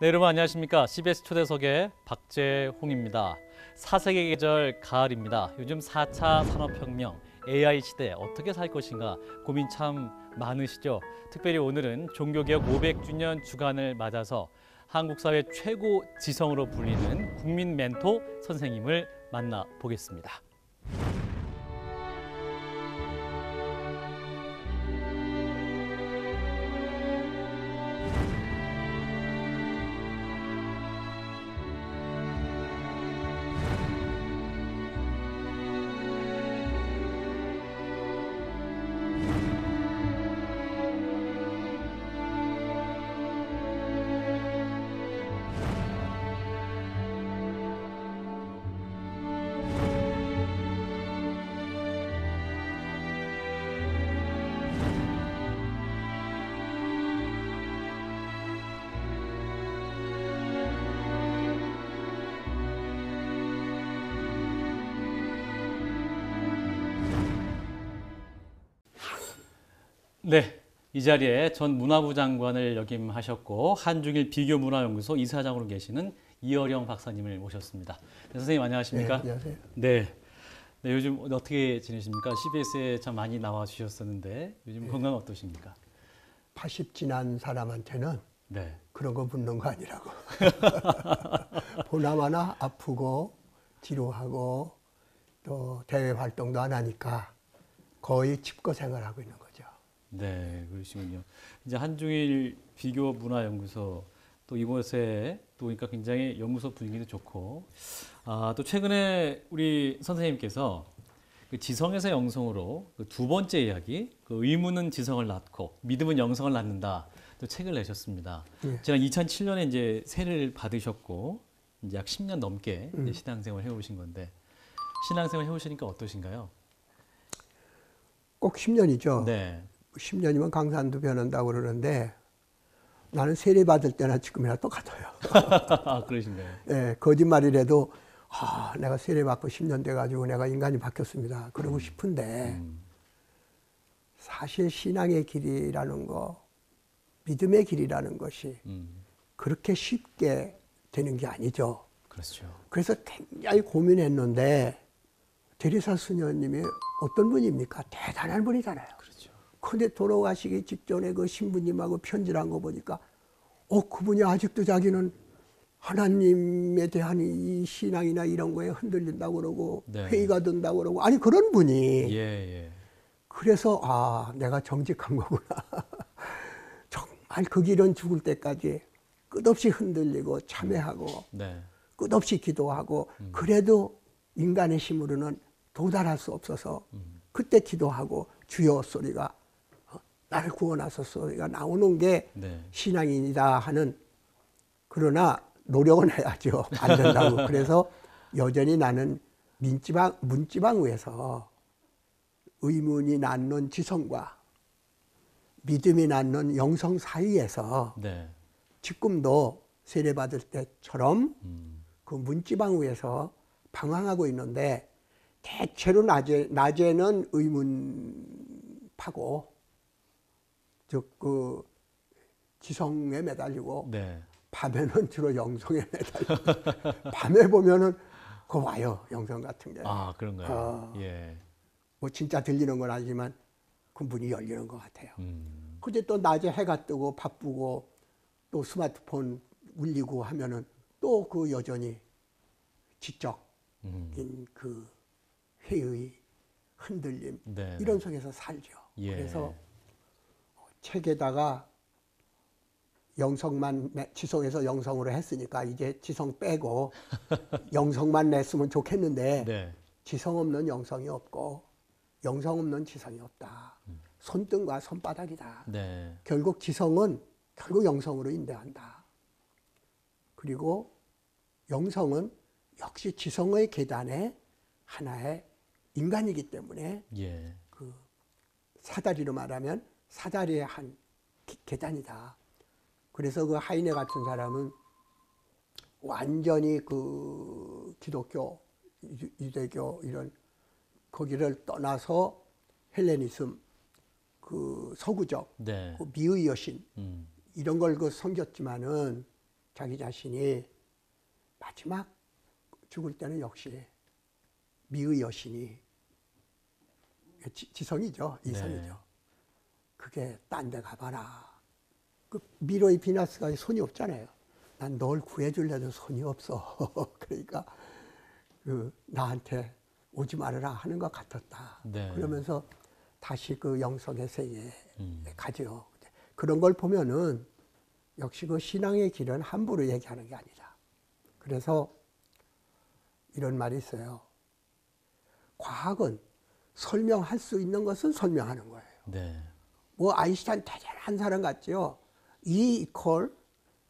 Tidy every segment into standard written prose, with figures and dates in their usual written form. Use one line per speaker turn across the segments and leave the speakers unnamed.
네, 여러분 안녕하십니까? CBS 초대석의 박재홍입니다. 4세기 계절 가을입니다. 요즘 4차 산업혁명, AI 시대 어떻게 살 것인가 고민 참 많으시죠? 특별히 오늘은 종교개혁 500주년 주간을 맞아서 한국 사회 최고 지성으로 불리는 국민 멘토 선생님을 만나보겠습니다. 네, 이 자리에 전 문화부 장관을 역임하셨고 한중일 비교문화연구소 이사장으로 계시는 이어령 박사님을 모셨습니다. 네, 선생님 안녕하십니까?
네, 안녕하세요.
네. 네, 요즘 어떻게 지내십니까? CBS에 참 많이 나와 주셨었는데 요즘 건강 어떠십니까?
80 지난 사람한테는
네.
그런 거 묻는 거 아니라고. 보나마나 아프고 지루하고 또 대외 활동도 안 하니까 거의 집거생활을 하고 있는 거죠.
네, 그러시군요. 이제 한중일 비교문화연구소 또 이곳에 또 오니까 굉장히 연구소 분위기도 좋고 또 최근에 우리 선생님께서 그 지성에서 영성으로 그 두 번째 이야기 그 의문은 지성을 낳고 믿음은 영성을 낳는다 또 책을 내셨습니다.
예.
지난 2007년에 이제 세를 받으셨고 이제 약 10년 넘게 이제 신앙생활 해오신 건데 신앙생활 해오시니까 어떠신가요?
꼭 10년이죠.
네.
10년이면 강산도 변한다고 그러는데 나는 세례 받을 때나 지금이나 똑같아요.
아, 그러신가요?
예, 거짓말이라도 내가 세례 받고 10년 돼가지고 내가 인간이 바뀌었습니다. 그러고 싶은데 사실 신앙의 길이라는 거, 믿음의 길이라는 것이 그렇게 쉽게 되는 게 아니죠.
그렇죠.
그래서 굉장히 고민했는데 대리사 수녀님이 어떤 분입니까? 대단한 분이잖아요.
그렇죠.
근데 돌아가시기 직전에 그 신부님하고 편지를 한 거 보니까 그분이 아직도 자기는 하나님에 대한 이 신앙이나 이런 거에 흔들린다고 그러고
네.
회의가 든다고 그러고 아니 그런 분이
예.
그래서 내가 정직한 거구나. 정말 그 길은 죽을 때까지 끝없이 흔들리고 참회하고
네.
끝없이 기도하고 그래도 인간의 힘으로는 도달할 수 없어서 그때 기도하고 주여 소리가 나를 구원하소서 소리가 나오는 게
네.
신앙인이다 하는 그러나 노력은 해야죠. 안 된다고. 그래서 여전히 나는 문지방 위에서 의문이 낳는 지성과 믿음이 낳는 영성 사이에서
네.
지금도 세례받을 때처럼 그 문지방 위에서 방황하고 있는데 대체로 낮에는 의문파고 즉 그 지성에 매달리고
네.
밤에는 주로 영성에 매달리고 밤에 보면은 그 와요 영성 같은 게.
아, 그런가요? 예.
뭐 진짜 들리는 건 아니지만 그 문이 열리는 것 같아요. 근데 또 낮에 해가 뜨고 바쁘고 또 스마트폰 울리고 하면은 또 그 여전히 지적인 그 회의, 흔들림
네.
이런 속에서 살죠.
예.
그래서 책에다가 영성만 지성에서 영성으로 했으니까 이제 지성 빼고 영성만 냈으면 좋겠는데
네.
지성 없는 영성이 없고 영성 없는 지성이 없다. 손등과 손바닥이다.
네.
결국 지성은 결국 영성으로 인도한다. 그리고 영성은 역시 지성의 계단의 하나의 인간이기 때문에
예.
그 사다리로 말하면 사다리의 한 계단이다. 그래서 그 하이네 같은 사람은 완전히 그 기독교, 유대교 이런 거기를 떠나서 헬레니즘, 그 서구적,
네.
그 미의 여신 이런 걸 그 섬겼지만은 자기 자신이 마지막 죽을 때는 역시 미의 여신이 지성이죠. 이성이죠.
네.
그게 딴 데 가봐라. 그 미로의 비너스가 손이 없잖아요. 난 널 구해주려도 손이 없어. 그러니까 나한테 오지 말아라 하는 것 같았다.
네.
그러면서 다시 그 영성의 세계에 가죠. 그런 걸 보면은 역시 그 신앙의 길은 함부로 얘기하는 게 아니다. 그래서 이런 말이 있어요. 과학은 설명할 수 있는 것은 설명하는 거예요.
네.
뭐 아인슈타인 대단한 사람 같죠. E 이퀄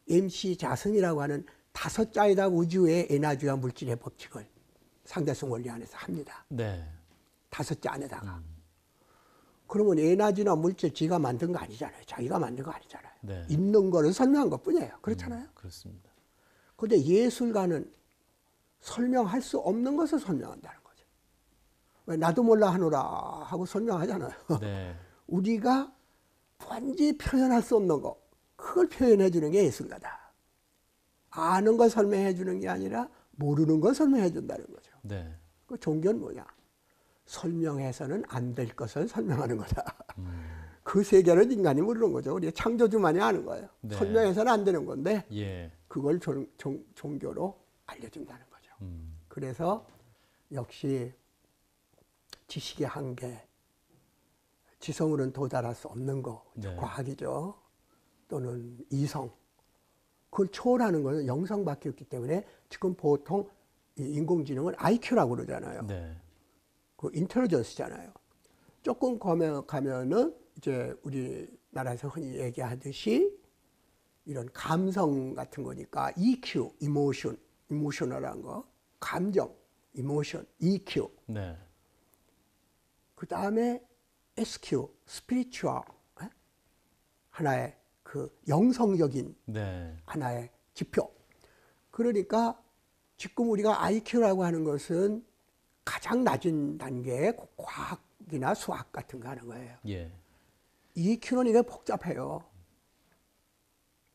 MC 자승이라고 하는 5자에다 우주의 에너지와 물질의 법칙을 상대성 원리 안에서 합니다.
네.
5자 안에다가. 그러면 에너지나 물질 지가 만든 거 아니잖아요. 자기가 만든 거 아니잖아요.
네.
있는 거를 설명한 것뿐이에요. 그렇잖아요.
그렇습니다.
그런데 예술가는 설명할 수 없는 것을 설명한다는 거죠. 왜 나도 몰라 하노라 하고 설명하잖아요.
네.
우리가 뭔지 표현할 수 없는 거, 그걸 표현해 주는 게 예술가다. 아는 걸 설명해 주는 게 아니라 모르는 걸 설명해 준다는 거죠.
네.
그 종교는 뭐냐? 설명해서는 안 될 것을 설명하는 거다. 그 세계를 인간이 모르는 거죠. 우리 창조주만이 아는 거예요.
네.
설명해서는 안 되는 건데
예.
그걸 종교로 알려준다는 거죠. 그래서 역시 지식의 한계, 지성으로는 도달할 수 없는 거,
네.
과학이죠. 또는 이성, 그걸 초월하는 것은 영성밖에 없기 때문에 지금 보통 이 인공지능을 IQ라고 그러잖아요.
네.
그 인텔리전스잖아요. 조금 가면은 이제 우리나라에서 흔히 얘기하듯이 이런 감성 같은 거니까 EQ, 이모셔널한 거, 감정, 이모션, EQ.
네.
그 다음에 SQ, 스피리추얼, 하나의 그 영성적인
네.
하나의 지표. 그러니까 지금 우리가 IQ라고 하는 것은 가장 낮은 단계의 과학이나 수학 같은 거 하는 거예요.
예.
EQ는 이게 복잡해요.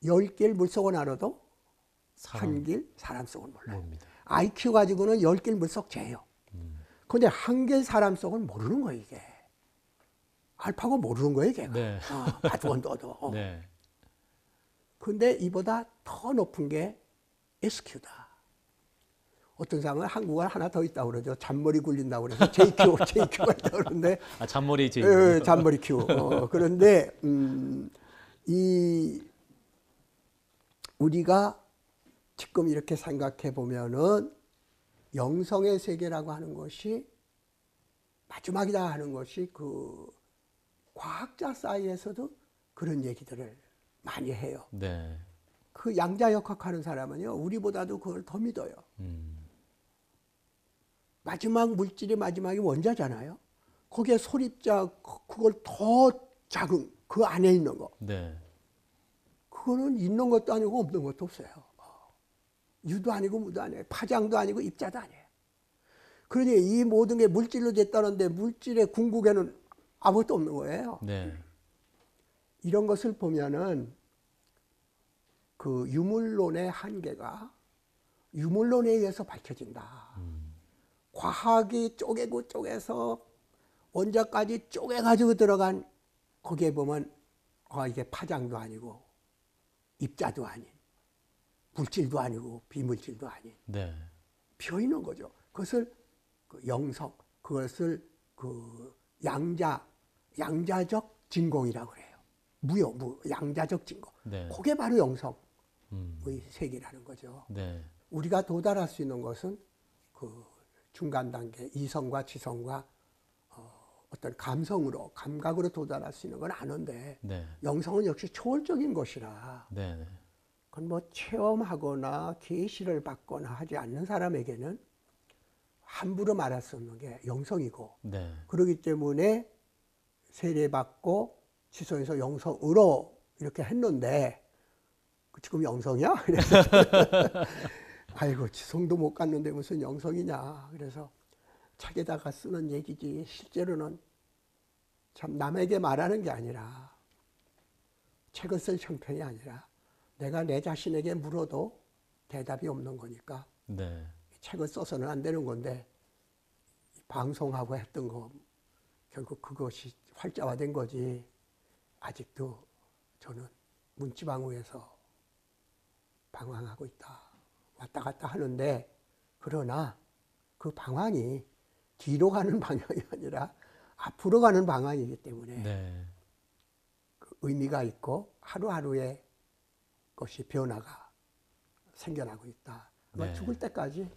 10길 물속은 알아도 한 길 사람 속은 몰라요.
모릅니다.
IQ 가지고는 10길 물속 재요. 근데 한 길 사람 속은 모르는 거예요, 이게. 알파고 모르는 거예요, 걔가.
네.
바둑은 떠도.
네.
근데 이보다 더 높은 게 SQ다. 어떤 사람은 한국어 하나 더 있다고 그러죠. 잔머리 굴린다고 그래서 JQ가 있다고 그러는데.
아, 잔머리 제.
잔머리 Q. 그런데, 우리가 지금 이렇게 생각해 보면은 영성의 세계라고 하는 것이 마지막이다 하는 것이 그 과학자 사이에서도 그런 얘기들을 많이 해요.
네.
그 양자역학하는 사람은요, 우리보다도 그걸 더 믿어요. 마지막 물질이 마지막이 원자잖아요. 거기에 소립자, 그걸 더 작은 그 안에 있는 거.
네.
그거는 있는 것도 아니고 없는 것도 없어요. 유도 아니고 무도 아니에요. 파장도 아니고 입자도 아니에요. 그러니 이 모든 게 물질로 됐다는데 물질의 궁극에는 아무것도 없는 거예요.
네.
이런 것을 보면은 그 유물론의 한계가 유물론에 의해서 밝혀진다. 과학이 쪼개고 쪼개서 원자까지 쪼개가지고 들어간 거기에 보면 이게 파장도 아니고 입자도 아닌 물질도 아니고 비물질도 아닌
네.
비어 있는 거죠. 그것을 그 영성, 그것을 그 양자적 진공이라고 그래요. 양자적 진공.
네.
그게 바로 영성의 세계라는 거죠.
네.
우리가 도달할 수 있는 것은 그 중간 단계, 이성과 지성과 어떤 감성으로, 감각으로 도달할 수 있는 건 아는데,
네.
영성은 역시 초월적인 것이라,
네.
그건 뭐 체험하거나 계시를 받거나 하지 않는 사람에게는 함부로 말할 수 없는 게 영성이고,
네.
그렇기 때문에 세례받고 지성에서 영성으로 이렇게 했는데, 지금 영성이야? 그래서 아이고, 지성도 못 갔는데 무슨 영성이냐. 그래서 책에다가 쓰는 얘기지, 실제로는 참 남에게 말하는 게 아니라, 책을 쓸 형편이 아니라, 내가 내 자신에게 물어도 대답이 없는 거니까
네.
책을 써서는 안 되는 건데 방송하고 했던 거 결국 그것이 활자화된 거지. 아직도 저는 문지방위에서 방황하고 있다. 왔다 갔다 하는데 그러나 그 방황이 뒤로 가는 방향이 아니라 앞으로 가는 방향이기 때문에
네.
그 의미가 있고 하루하루의 것이 변화가 생겨나고 있다. 아마
네.
죽을 때까지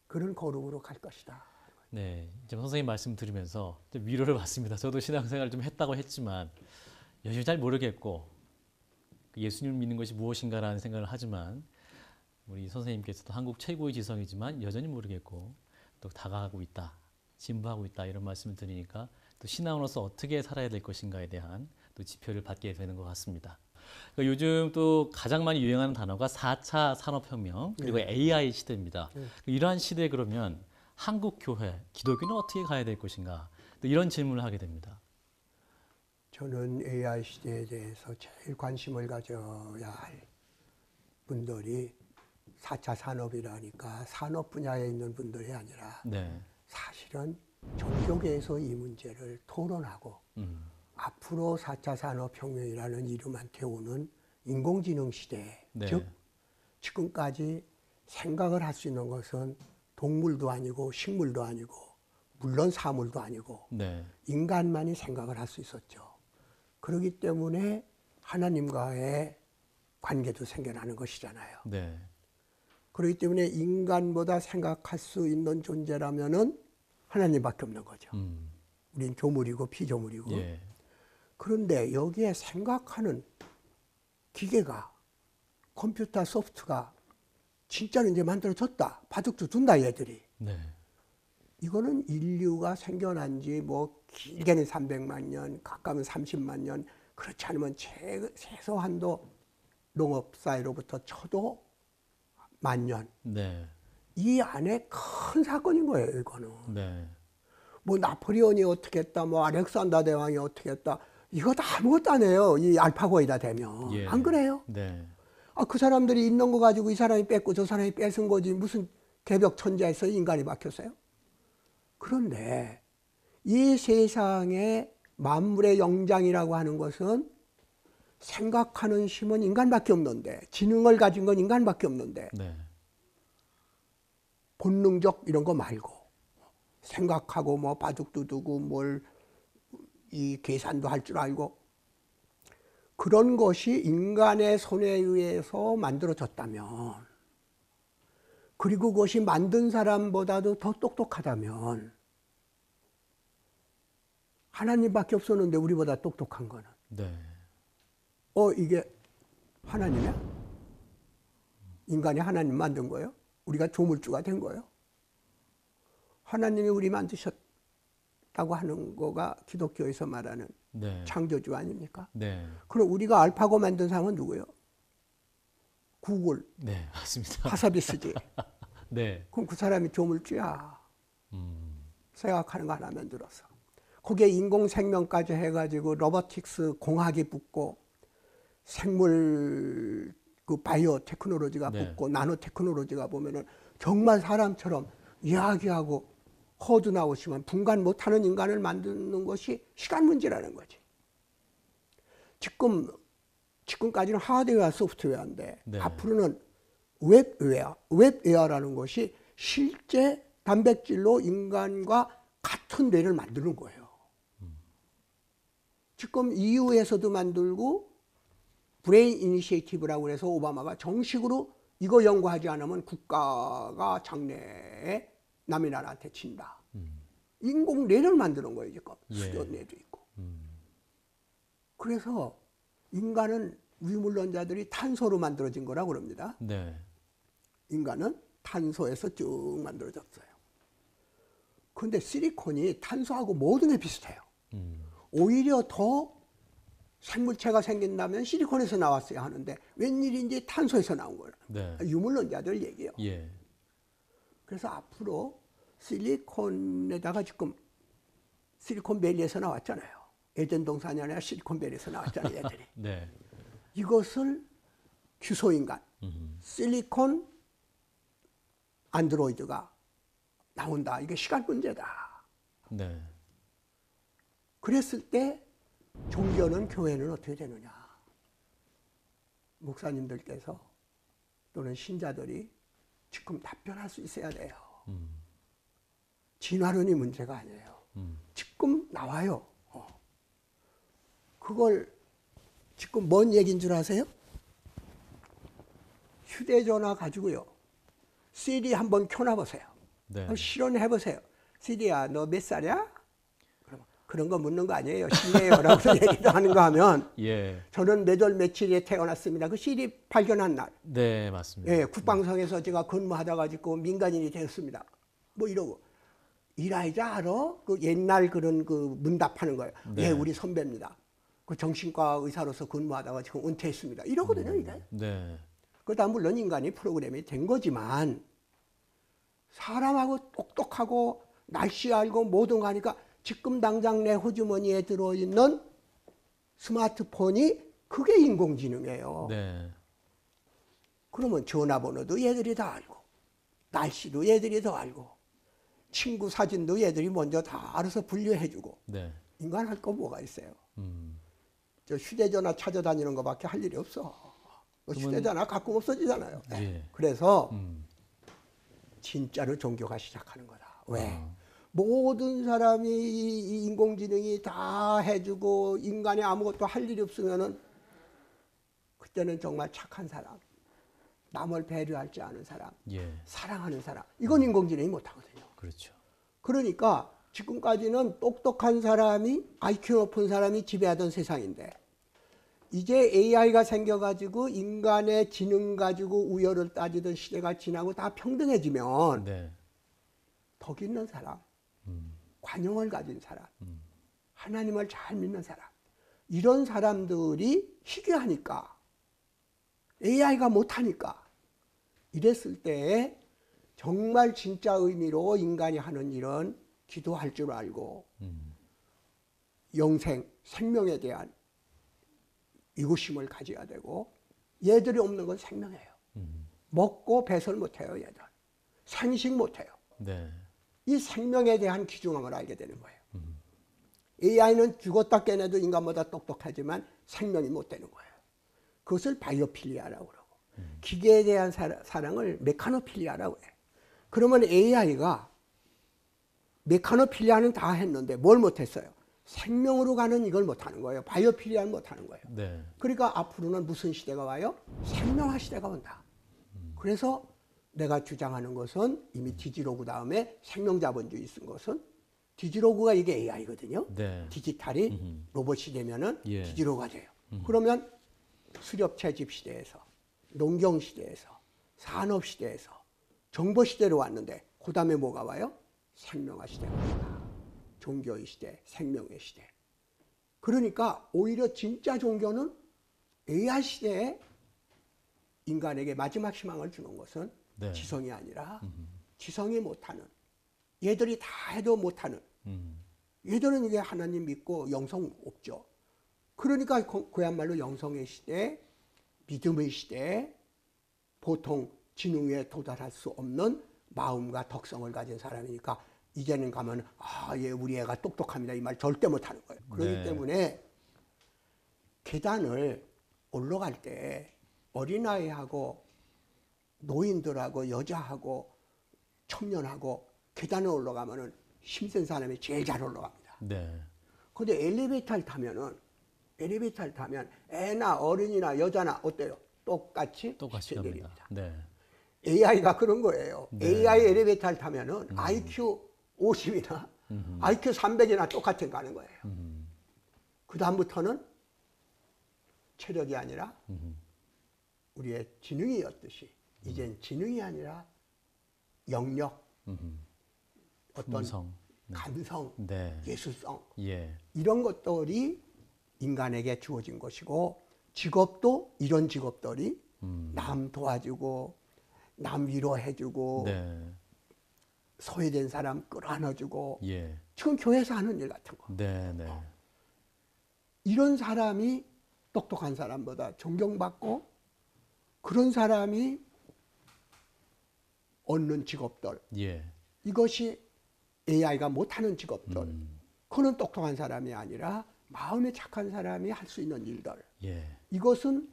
그런 걸음으로 갈 것이다.
네, 지금 선생님 말씀 들으면서 좀 위로를 받습니다. 저도 신앙생활 좀 했다고 했지만 여전히 잘 모르겠고 예수님을 믿는 것이 무엇인가라는 생각을 하지만 우리 선생님께서도 한국 최고의 지성이지만 여전히 모르겠고 또 다가가고 있다, 진부하고 있다 이런 말씀을 드리니까 또 신앙으로서 어떻게 살아야 될 것인가에 대한 또 지표를 받게 되는 것 같습니다. 그러니까 요즘 또 가장 많이 유행하는 단어가 4차 산업혁명 그리고 AI 시대입니다. 이러한 시대에 그러면 한국 교회, 기독교는 어떻게 가야 될 것인가? 또 이런 질문을 하게 됩니다.
저는 AI 시대에 대해서 제일 관심을 가져야 할 분들이 4차 산업이라니까 산업 분야에 있는 분들이 아니라
네.
사실은 종교계에서 이 문제를 토론하고 앞으로 4차 산업혁명이라는 이름한테 오는 인공지능 시대,
네.
즉 지금까지 생각을 할 수 있는 것은 동물도 아니고 식물도 아니고 물론 사물도 아니고
네.
인간만이 생각을 할 수 있었죠. 그렇기 때문에 하나님과의 관계도 생겨나는 것이잖아요.
네.
그렇기 때문에 인간보다 생각할 수 있는 존재라면은 하나님밖에 없는 거죠. 우린 조물이고 피조물이고.
예.
그런데 여기에 생각하는 기계가 컴퓨터 소프트가 진짜로 이제 만들어졌다. 바둑도 둔다 얘들이.
네.
이거는 인류가 생겨난 지 뭐 길게는 300만 년, 가까우면 30만 년, 그렇지 않으면 최소한도 농업 사회로부터 쳐도 만 년.
네.
이 안에 큰 사건인 거예요, 이거는.
네.
뭐 나폴레온이 어떻게 했다, 뭐 알렉산더 대왕이 어떻게 했다, 이거 다 아무것도 안 해요. 이 알파고에다 대면.
예.
안 그래요?
네.
아, 그 사람들이 있는 거 가지고 이 사람이 뺏고 저 사람이 뺏은 거지. 무슨 개벽천지에서 인간이 바뀌었어요? 그런데 이 세상에 만물의 영장이라고 하는 것은 생각하는 힘은 인간밖에 없는데, 지능을 가진 건 인간밖에 없는데,
네.
본능적 이런 거 말고 생각하고 뭐 바둑도 두고 뭘 이 계산도 할 줄 알고 그런 것이 인간의 손에 의해서 만들어졌다면, 그리고 그것이 만든 사람보다도 더 똑똑하다면, 하나님밖에 없었는데 우리보다 똑똑한 거는
네.
이게 하나님이야? 인간이 하나님 만든 거예요? 우리가 조물주가 된 거예요? 하나님이 우리 만드셨다고 하는 거가 기독교에서 말하는
네.
창조주 아닙니까?
네.
그럼 우리가 알파고 만든 사람은 누구예요? 구글,
네. 맞습니다.
하사비스지.
네.
그럼 그 사람이 조물주야. 생각하는 거 하나 만들어서. 거기에 인공생명까지 해가지고 로보틱스 공학이 붙고 생물 그 바이오 테크놀로지가
네.
붙고 나노 테크놀로지가 보면은 정말 사람처럼 이야기하고 허드 나오시면 분간 못하는 인간을 만드는 것이 시간 문제라는 거지. 지금까지는 하드웨어, 소프트웨어인데
네.
앞으로는 웹웨어라는 것이 실제 단백질로 인간과 같은 뇌를 만드는 거예요. 지금 EU에서도 만들고 브레인 이니시에이티브라고 해서 오바마가 정식으로 이거 연구하지 않으면 국가가 장래에 남의 나라한테 진다. 인공 뇌를 만드는 거예요, 지금.
예.
수련뇌도 있고. 그래서 인간은 위물론자들이 탄소로 만들어진 거라고 그럽니다.
네.
인간은 탄소에서 쭉 만들어졌어요. 그런데 실리콘이 탄소하고 모든 게 비슷해요. 오히려 더 생물체가 생긴다면 실리콘에서 나왔어야 하는데 웬일인지 탄소에서 나온 거예요.
네.
유물론자들 얘기예요.
예.
그래서 앞으로 실리콘에다가 지금 실리콘밸리에서 나왔잖아요. 에덴 동산이 아니라 실리콘밸리에서 나왔잖아요, 얘들이.
네.
이것을 규소인간, 실리콘 안드로이드가 나온다. 이게 시간 문제다.
네.
그랬을 때 종교는 교회는 어떻게 되느냐. 목사님들께서 또는 신자들이 지금 답변할 수 있어야 돼요. 진화론이 문제가 아니에요. 지금 나와요. 그걸 지금 뭔 얘기인 줄 아세요? 휴대전화 가지고요. CD 한번 켜놔보세요.
네.
실험해보세요. CD야, 너 몇 살이야? 그런 거 묻는 거 아니에요. 실례요. 라고 얘기도 하는 거 하면
예.
저는 몇 월 며칠에 태어났습니다. 그 CD 발견한 날.
네, 맞습니다.
예, 국방성에서 제가 근무하다가 지금 민간인이 되었습니다. 뭐 이러고. 이라이자 알아? 그 옛날 그런 그 문답하는 거예요.
네.
예, 우리 선배입니다. 그 정신과 의사로서 근무하다가 지금 은퇴했습니다. 이러거든요, 이게.
네.
그러다 물론 인간이 프로그램이 된 거지만 사람하고 똑똑하고 날씨 알고 모든 거 하니까 지금 당장 내 호주머니에 들어있는 스마트폰이 그게 인공지능이에요.
네.
그러면 전화번호도 얘들이 다 알고 날씨도 얘들이 더 알고 친구 사진도 얘들이 먼저 다 알아서 분류해주고
네.
인간 할 거 뭐가 있어요. 저 휴대전화 찾아다니는 거밖에 할 일이 없어. 휴대전화 가끔 없어지잖아요.
예.
그래서 진짜로 종교가 시작하는 거다. 왜? 모든 사람이 이 인공지능이 다 해주고 인간이 아무것도 할 일이 없으면은 그때는 정말 착한 사람, 남을 배려할 줄 아는 사람,
예.
사랑하는 사람, 이건 인공지능이 못하거든요.
그렇죠.
그러니까 지금까지는 똑똑한 사람이, IQ 높은 사람이 지배하던 세상인데 이제 AI가 생겨가지고 인간의 지능 가지고 우열을 따지던 시대가 지나고 다 평등해지면
네.
덕 있는 사람, 관용을 가진 사람, 하나님을 잘 믿는 사람, 이런 사람들이 희귀하니까 AI가 못하니까 이랬을 때 정말 진짜 의미로 인간이 하는 일은 기도할 줄 알고 영생, 생명에 대한 이구심을 가져야 되고 얘들이 없는 건 생명이에요. 먹고 배설 못해요. 얘들. 생식 못해요.
네.
이 생명에 대한 귀중함을 알게 되는 거예요. AI는 죽었다 깨내도 인간보다 똑똑하지만 생명이 못 되는 거예요. 그것을 바이오필리아라고 그러고 기계에 대한 사랑을 메카노필리아라고 해요. 그러면 AI가 메카노필리아는 다 했는데 뭘 못했어요? 생명으로 가는 이걸 못하는 거예요. 바이오필리아는 못하는 거예요.
네.
그러니까 앞으로는 무슨 시대가 와요? 생명화 시대가 온다. 그래서 내가 주장하는 것은 이미 디지로그 다음에 생명자본주의 쓴 것은 디지로그가 이게 AI거든요.
네.
디지털이 로봇이 되면은
예.
디지로그가 돼요. 그러면 수렵 채집 시대에서 농경 시대에서 산업 시대에서 정보 시대로 왔는데 그 다음에 뭐가 와요? 생명화 시대가 온다. 종교의 시대, 생명의 시대. 그러니까 오히려 진짜 종교는 AI 시대에 인간에게 마지막 희망을 주는 것은
네.
지성이 아니라 지성이 못하는 얘들이 다 해도 못하는 얘들은 이게 하나님 믿고 영성 없죠. 그러니까 그야말로 영성의 시대, 믿음의 시대, 보통 지능에 도달할 수 없는 마음과 덕성을 가진 사람이니까 이제는 가면 얘 우리 애가 똑똑합니다 이 말 절대 못하는 거예요. 그렇기
네.
때문에 계단을 올라갈 때 어린아이하고 노인들하고 여자하고 청년하고 계단을 올라가면은 힘센 사람이 제일 잘 올라갑니다.
네.
근데 엘리베이터를 타면 애나 어른이나 여자나 어때요? 똑같이
똑같이
내립니다.
갑니다. 네.
AI가 그런 거예요.
네.
AI 엘리베이터를 타면은 IQ 50이나 IQ 300이나 똑같은 거 가는 거예요. 그 다음부터는 체력이 아니라 우리의 지능이었듯이 이젠 지능이 아니라 영역, 어떤
품성.
감성,
네.
예술성
예.
이런 것들이 인간에게 주어진 것이고 직업도 이런 직업들이 남 도와주고 남 위로해주고
네.
소외된 사람 끌어안아주고
예.
지금 교회에서 하는 일 같은 거.
네. 네.
이런 사람이 똑똑한 사람보다 존경받고 그런 사람이 얻는 직업들,
예.
이것이 AI가 못하는 직업들, 그는 똑똑한 사람이 아니라 마음에 착한 사람이 할 수 있는 일들,
예.
이것은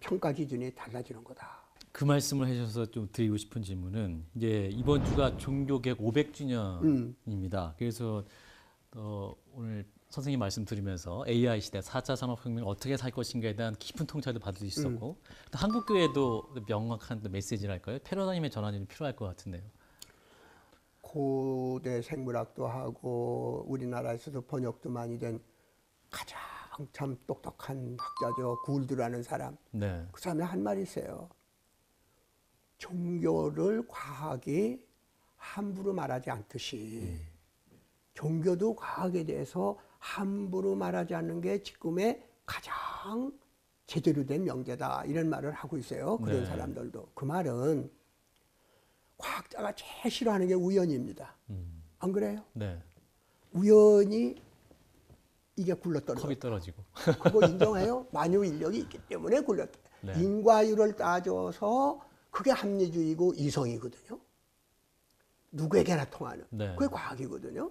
평가 기준이 달라지는 거다.
그 말씀을 해주셔서 좀 드리고 싶은 질문은 이제 이번 주가 종교개혁 500주년입니다. 그래서 오늘 선생님 말씀 들으면서 AI 시대 4차 산업혁명을 어떻게 살 것인가에 대한 깊은 통찰도 받을 수 있었고 또 한국교회도 명확한 메시지랄까요? 패러다임의 전환이 좀 필요할 것 같은데요.
고대 생물학도 하고 우리나라에서도 번역도 많이 된 가장 참 똑똑한 학자죠. 굴드라는 사람.
네.
그 사람이 한 말이 있어요. 종교를 과학이 함부로 말하지 않듯이 종교도 과학에 대해서 함부로 말하지 않는 게 지금의 가장 제대로 된 명제다, 이런 말을 하고 있어요. 그런
네.
사람들도. 그 말은 과학자가 제일 싫어하는 게 우연입니다. 안 그래요?
네.
우연히 이게 굴러떨어져.
컵이 떨어지고.
그거 인정해요? 만유 인력이 있기 때문에 굴렀다.
네.
인과율을 따져서 그게 합리주의고 이성이거든요. 누구에게나 통하는.
네.
그게 과학이거든요.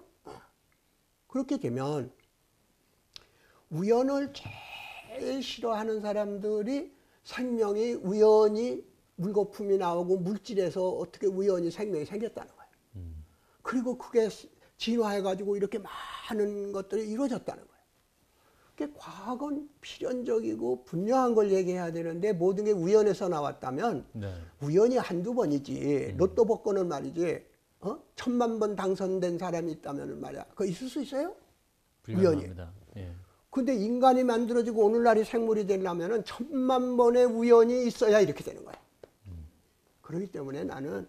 그렇게 되면 우연을 제일 싫어하는 사람들이 생명이 우연히 물거품이 나오고 물질에서 어떻게 우연히 생명이 생겼다는 거예요. 그리고 그게 진화해가지고 이렇게 많은 것들이 이루어졌다는 거예요. 그게 과학은 필연적이고 분명한 걸 얘기해야 되는데 모든 게 우연에서 나왔다면
네.
우연이 한두 번이지. 로또 복권은 말이지 1000만 번 당선된 사람이 있다면 말이야. 그거 있을 수 있어요? 우연히.
불가능합니다. 예.
근데 인간이 만들어지고 오늘날이 생물이 되려면 1000만 번의 우연이 있어야 이렇게 되는 거야. 그렇기 때문에 나는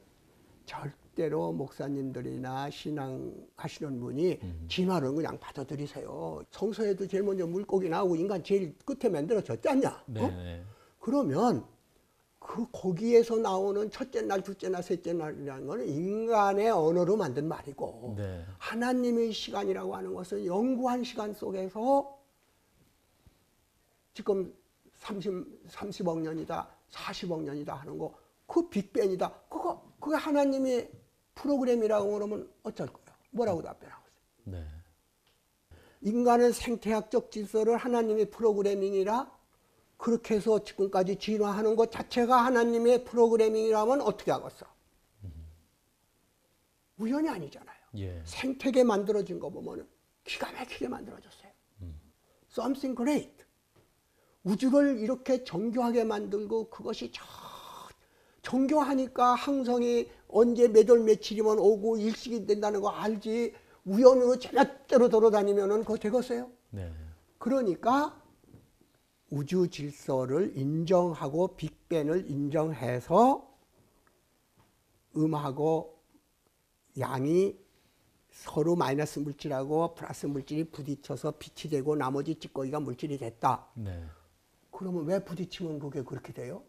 절대로 목사님들이나 신앙 하시는 분이 진화를 그냥 받아들이세요. 성서에도 제일 먼저 물고기 나오고 인간 제일 끝에 만들어졌지 않냐?
네.
그러면 거기에서 나오는 첫째 날, 둘째 날, 셋째 날이라는 거는 인간의 언어로 만든 말이고
네.
하나님의 시간이라고 하는 것은 영구한 시간 속에서 지금 30억 년이다, 40억 년이다 하는 거, 그 빅뱅이다. 그거 하나님의 프로그램이라고 그러면 어쩔 거예요? 뭐라고 답변하겠어요?
네.
인간의 생태학적 질서를 하나님의 프로그래밍이라 그렇게 해서 지금까지 진화하는 것 자체가 하나님의 프로그래밍이라면 어떻게 하겠어? 우연이 아니잖아요.
예.
생태계 만들어진 거 보면 기가 막히게 만들어졌어요. Something great. 우주를 이렇게 정교하게 만들고 그것이 정교하니까 항성이 언제 몇 월 며칠이면 오고 일식이 된다는 거 알지. 우연으로 제멋대로 돌아다니면은 그거 되겠어요?
네.
그러니까 우주 질서를 인정하고 빅뱅을 인정해서 음하고 양이 서로 마이너스 물질하고 플러스 물질이 부딪혀서 빛이 되고 나머지 찌꺼기가 물질이 됐다.
네.
그러면 왜 부딪히면 그게 그렇게 돼요?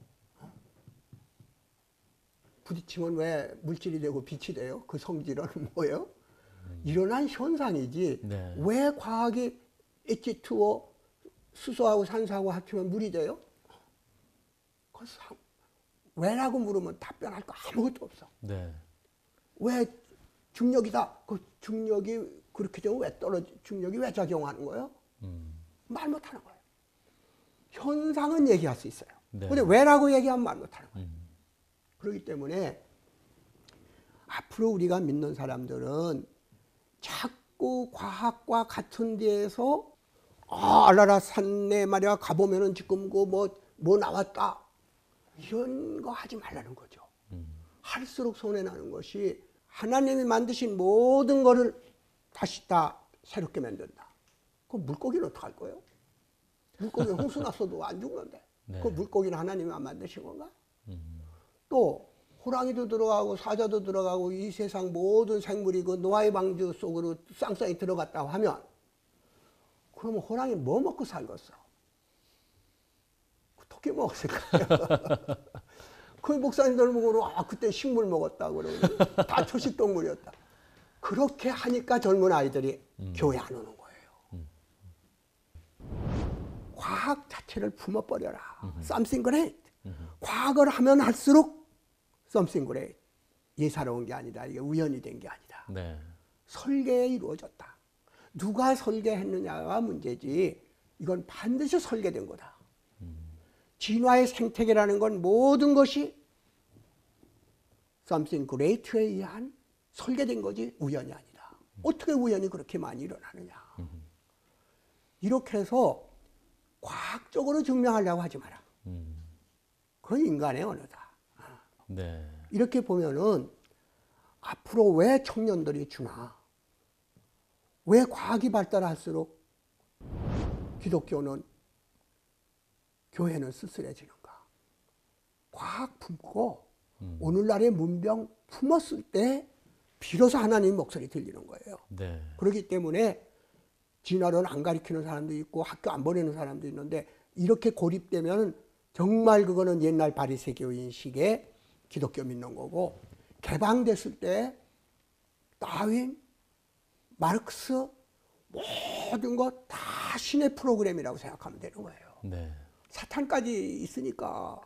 부딪히면 왜 물질이 되고 빛이 돼요? 그 성질은 뭐예요? 일어난 현상이지.
네.
왜 과학이 H2O 수소하고 산소하고 합치면 물이 돼요? 왜라고 물으면 답변할 거 아무것도 없어.
네.
왜 중력이다? 그 중력이 그렇게 되면 왜 중력이 왜 작용하는 거예요? 말 못하는 거예요. 현상은 얘기할 수 있어요.
네.
근데 왜라고 얘기하면 말 못하는 거예요. 그렇기 때문에 앞으로 우리가 믿는 사람들은 자꾸 과학과 같은 데에서 알라라 산에 말이야 가보면은 지금 뭐 나왔다 이런 거 하지 말라는 거죠. 할수록 손해나는 것이 하나님이 만드신 모든 거를 다시 다 새롭게 만든다. 그럼 물고기는 어떡할 거예요? 물고기는 홍수 났어도 안 죽는데.
네.
그 물고기는 하나님이 안 만드신 건가? 또 호랑이도 들어가고 사자도 들어가고 이 세상 모든 생물이 그 노아의 방주 속으로 쌍쌍이 들어갔다고 하면 그러면 호랑이 뭐 먹고 살겠어? 토끼 먹었을 거예요. 그 목사님들 보고 그때 식물 먹었다 그러고 다 초식동물이었다. 그렇게 하니까 젊은 아이들이 교회 안 오는 거예요. 과학 자체를 품어버려라. Something great. 과학을 하면 할수록 something great. 예사로운 게 아니다. 이게 우연이 된 게 아니다.
네.
설계에 이루어졌다. 누가 설계했느냐가 문제지 이건 반드시 설계된 거다. 진화의 생태계라는 건 모든 것이 something great에 의한 설계된 거지 우연이 아니다. 어떻게 우연이 그렇게 많이 일어나느냐. 이렇게 해서 과학적으로 증명하려고 하지 마라. 그건 인간의 언어다.
네.
이렇게 보면은 앞으로 왜 청년들이 주나? 왜 과학이 발달할수록 기독교는 교회는 쓸쓸해지는가? 과학 품고 오늘날의 문명 품었을 때 비로소 하나님 목소리 들리는 거예요.
네.
그렇기 때문에 진화론 안 가르치는 사람도 있고 학교 안 보내는 사람도 있는데 이렇게 고립되면 정말 그거는 옛날 바리새교인식의 기독교 믿는 거고 개방됐을 때 다윈, 마르크스 모든 것 다 신의 프로그램이라고 생각하면 되는 거예요.
네.
사탄까지 있으니까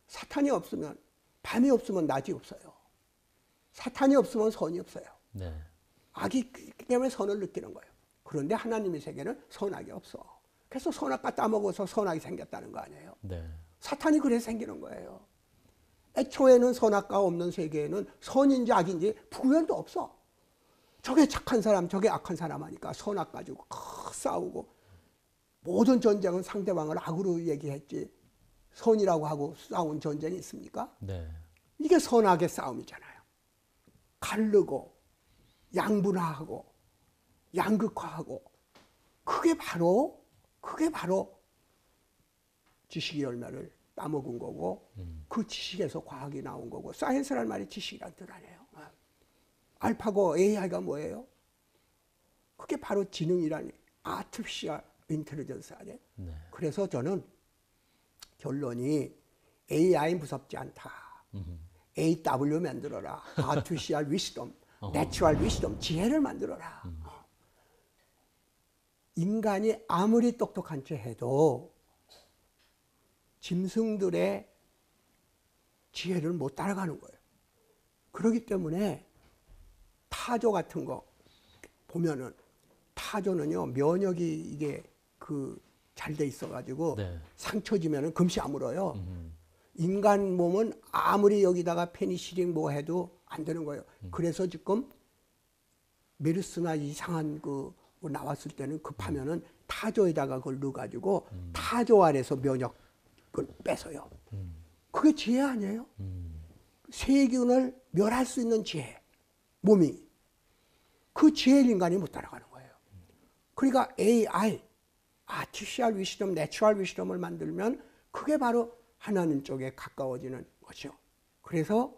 사탄이 없으면 밤이 없으면 낮이 없어요. 사탄이 없으면 선이 없어요.
네.
악이 있기 때문에 선을 느끼는 거예요. 그런데 하나님의 세계는 선악이 없어. 그래서 선악과 따먹어서 선악이 생겼다는 거 아니에요.
네.
사탄이 그래서 생기는 거예요. 애초에는 선악과 없는 세계에는 선인지 악인지 구별도 없어. 저게 착한 사람, 저게 악한 사람 하니까 선악 가지고 싸우고 모든 전쟁은 상대방을 악으로 얘기했지 선이라고 하고 싸운 전쟁이 있습니까?
네.
이게 선악의 싸움이잖아요. 가르고 양분화하고 양극화하고 그게 바로 지식의 열매를 따먹은 거고 그 지식에서 과학이 나온 거고 사이언스라는 말이 지식이란 뜻 아니에요. 알파고 AI가 뭐예요? 그게 바로 지능이라니 아티피셜 인텔리전스 아니에요.
네.
그래서 저는 결론이 AI 무섭지 않다. AW 만들어라. 아티피셜 위스덤, 내추럴 위스덤, 지혜를 만들어라. 인간이 아무리 똑똑한 채 해도 짐승들의 지혜를 못 따라가는 거예요. 그렇기 때문에 타조 같은 거 보면은 타조는요 면역이 이게 잘 돼 있어가지고
네.
상처 지면은 금시 아물어요. 인간 몸은 아무리 여기다가 페니실린 뭐 해도 안 되는 거예요. 그래서 지금 메르스나 이상한 나왔을 때는 급하면은 타조에다가 그걸 넣어가지고 타조 안에서 면역을 뺏어요. 그게 지혜 아니에요? 세균을 멸할 수 있는 지혜, 몸이. 그 지혜를 인간이 못 따라가는 거예요. 그러니까 AI, Artificial Wisdom, Natural Wisdom을 만들면 그게 바로 하나님 쪽에 가까워지는 거죠. 그래서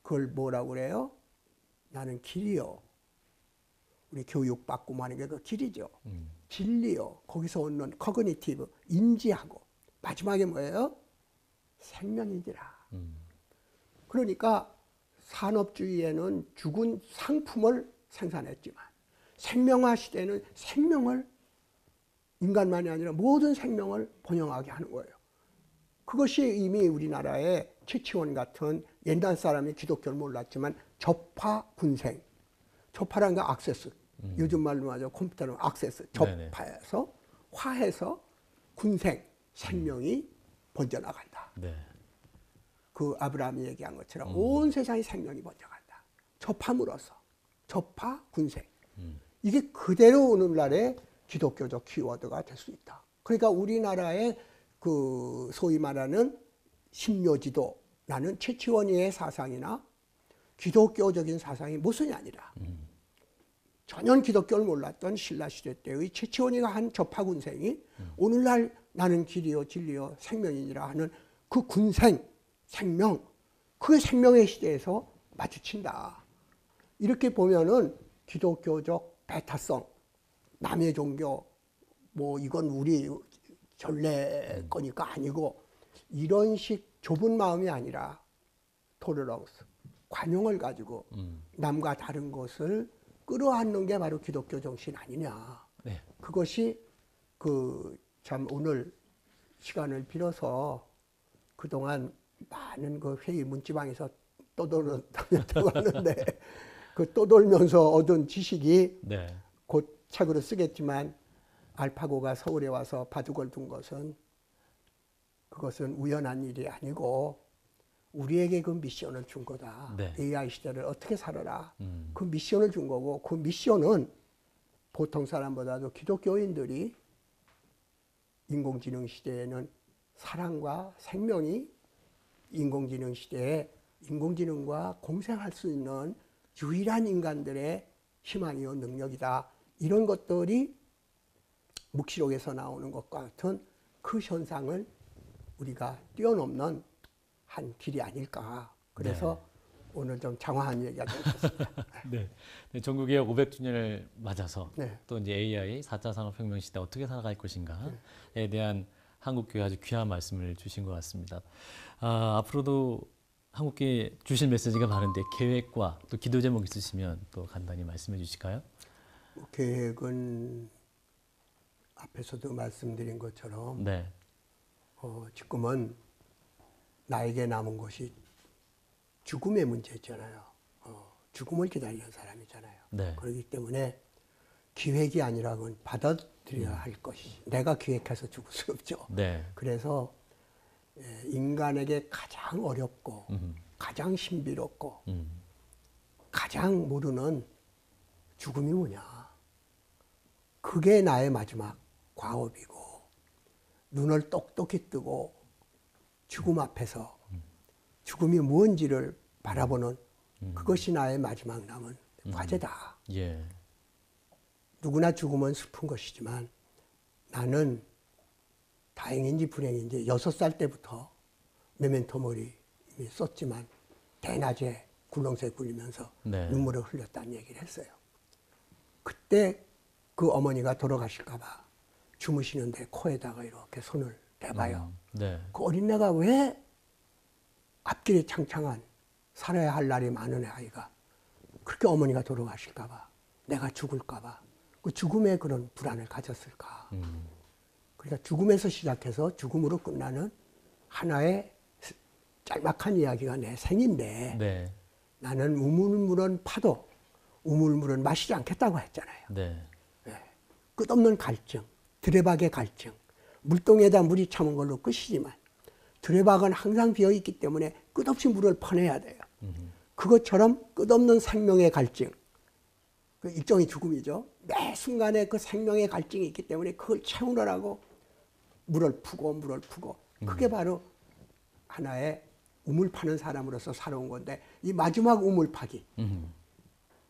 그걸 뭐라고 그래요? 나는 길이요. 우리 교육받고 하는 게 그 길이죠. 진리요. 거기서 오는 커그니티브, 인지하고. 마지막에 뭐예요? 생명이지라. 그러니까 산업주의에는 죽은 상품을 생산했지만 생명화 시대는 생명을 인간만이 아니라 모든 생명을 번영하게 하는 거예요. 그것이 이미 우리나라의 최치원 같은 옛날 사람이 기독교를 몰랐지만 접화 군생. 접화라는 게 악세스. 요즘 말로 하죠. 컴퓨터는 악세스. 접화해서 화해서 군생, 생명이 번져나간다.
네.
그 아브라함이 얘기한 것처럼 온 세상에 생명이 번져간다. 접함으로써. 접화 군생. 이게 그대로 오늘날의 기독교적 키워드가 될 수 있다. 그러니까 우리나라의 그 소위 말하는 신묘지도라는 최치원이의 사상이나 기독교적인 사상이 모순이 아니라 전혀 기독교를 몰랐던 신라시대 때의 최치원이가 한 접하군생이 오늘날 나는 길이요 진리요 생명이니라 하는 그 군생, 생명, 그 생명의 시대에서 마주친다. 이렇게 보면은 기독교적 배타성, 남의 종교, 뭐 이건 우리 전례 거니까 아니고 이런 식 좁은 마음이 아니라 토레런스, 관용을 가지고 남과 다른 것을 끌어안는 게 바로 기독교 정신 아니냐.
네.
그것이 참 오늘 시간을 빌어서 그동안 많은 그 회의 문지방에서 떠돌았는데 그 떠돌면서 얻은 지식이
네.
곧 책으로 쓰겠지만 알파고가 서울에 와서 바둑을 둔 것은 그것은 우연한 일이 아니고 우리에게 그 미션을 준 거다.
네.
AI 시대를 어떻게 살아라. 그 미션을 준 거고 그 미션은 보통 사람보다도 기독교인들이 인공지능 시대에는 사랑과 생명이 인공지능 시대에 인공지능과 공생할 수 있는 유일한 인간들의 희망이요 능력이다. 이런 것들이 묵시록에서 나오는 것과 같은 그 현상을 우리가 뛰어넘는 한 길이 아닐까. 그래서 오늘 좀 장황한 얘기가 되었습니다.
네. 네, 전국의 500주년을 맞아서
네.
또 이제 AI 4차 산업혁명 시대 어떻게 살아갈 것인가에 대한 한국교회 아주 귀한 말씀을 주신 것 같습니다. 앞으로도 한국교회 주실 메시지가 많은데 계획과 또 기도 제목 있으시면 또 간단히 말씀해 주실까요?
계획은 앞에서도 말씀드린 것처럼
네.
지금은 나에게 남은 것이 죽음의 문제였잖아요. 죽음을 기다리는 사람이잖아요.
네.
그렇기 때문에 기획이 아니라 그건 받아들여야 할 것이 내가 기획해서 죽을 수 없죠.
네.
그래서 인간에게 가장 어렵고 가장 신비롭고 가장 모르는 죽음이 뭐냐. 그게 나의 마지막 과업이고 눈을 똑똑히 뜨고 죽음 앞에서 죽음이 뭔지를 바라보는 그것이 나의 마지막 남은 과제다.
예.
누구나 죽음은 슬픈 것이지만 나는 다행인지 불행인지 6살 때부터 메멘토 모리 썼지만 대낮에 굴렁쇠 굴리면서
네.
눈물을 흘렸다는 얘기를 했어요. 그때 그 어머니가 돌아가실까 봐 주무시는데 코에다가 이렇게 손을 대봐요.
네.
그 어린애가 왜 앞길이 창창한 살아야 할 날이 많은 아이가 그렇게 어머니가 돌아가실까 봐 내가 죽을까 봐 그 죽음의 그런 불안을 가졌을까. 그러니까 죽음에서 시작해서 죽음으로 끝나는 하나의 짤막한 이야기가 내 생인데
네.
나는 우물물은 파도 우물물은 마시지 않겠다고 했잖아요.
네.
끝없는 갈증, 드레박의 갈증, 물동에다 물이 차면 걸로 끝이지만 드레박은 항상 비어있기 때문에 끝없이 물을 퍼내야 돼요. 그것처럼 끝없는 생명의 갈증, 그 일종의 죽음이죠. 매 순간에 그 생명의 갈증이 있기 때문에 그걸 채우느라고 물을 푸고 그게 바로 하나의 우물 파는 사람으로서 살아온 건데 이 마지막 우물 파기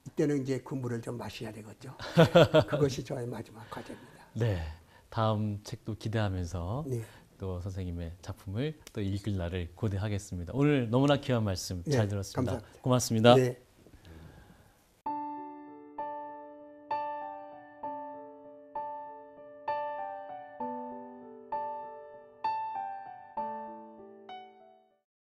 이때는 이제 그 물을 좀 마셔야 되겠죠. 그것이 저의 마지막 과제입니다.
네. 다음 책도 기대하면서
네.
또 선생님의 작품을 또 읽을 날을 고대하겠습니다. 오늘 너무나 귀한 말씀 잘
네,
들었습니다.
감사합니다.
고맙습니다.
네.